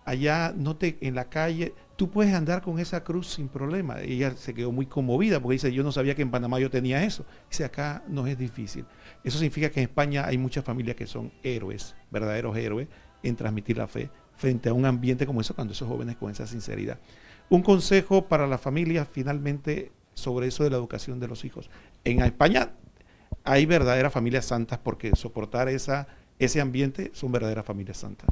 allá en la calle, tú puedes andar con esa cruz sin problema. Ella se quedó muy conmovida porque dice, yo no sabía que en Panamá yo tenía eso. Dice, acá no es difícil. Eso significa que en España hay muchas familias que son héroes, verdaderos héroes, en transmitir la fe frente a un ambiente como eso, cuando esos jóvenes con esa sinceridad. Un consejo para las familias finalmente sobre eso de la educación de los hijos. En España hay verdaderas familias santas porque soportar ese ambiente son verdaderas familias santas.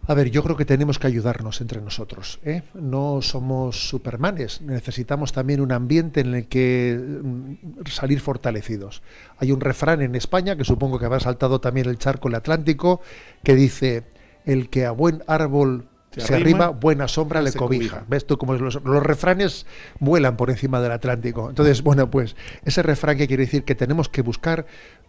A ver, yo creo que tenemos que ayudarnos entre nosotros, ¿eh? No somos supermanes, necesitamos también un ambiente en el que salir fortalecidos. Hay un refrán en España, que supongo que habrá saltado también el charco el Atlántico, que dice, el que a buen árbol se arrima, buena sombra le cobija. ¿Ves tú cómo los refranes vuelan por encima del Atlántico? Entonces, bueno, pues ese refrán que quiere decir que tenemos que buscar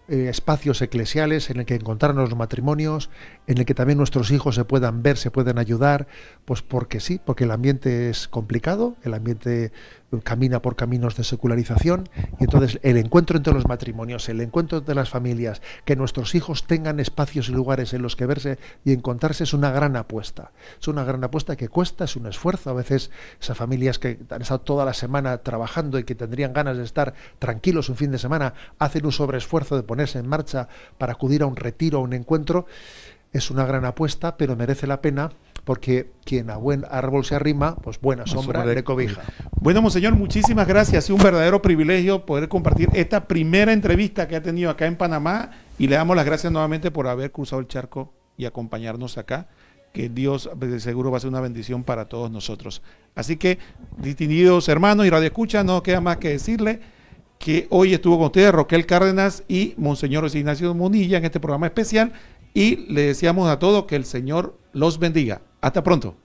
espacios eclesiales en el que encontrarnos los matrimonios, en el que también nuestros hijos se puedan ver, se puedan ayudar, pues porque sí, porque el ambiente es complicado, el ambiente camina por caminos de secularización, y entonces el encuentro entre los matrimonios, el encuentro entre las familias, que nuestros hijos tengan espacios y lugares en los que verse y encontrarse es una gran apuesta. Es una gran apuesta que cuesta, es un esfuerzo. A veces esas familias que han estado toda la semana trabajando y que tendrían ganas de estar tranquilos un fin de semana, hacen un sobreesfuerzo de ponerse en marcha para acudir a un retiro, a un encuentro. Es una gran apuesta, pero merece la pena, porque quien a buen árbol se arrima, pues buena sombra le cobija. Bueno, monseñor, muchísimas gracias. Ha sido un verdadero privilegio poder compartir esta primera entrevista que ha tenido acá en Panamá, y le damos las gracias nuevamente por haber cruzado el charco y acompañarnos acá, que Dios de seguro va a ser una bendición para todos nosotros. Así que, distinguidos hermanos y radioescuchas, no queda más que decirle que hoy estuvo con ustedes Roquel Cárdenas y monseñor José Ignacio Munilla en este programa especial, y le deseamos a todos que el Señor los bendiga. Hasta pronto.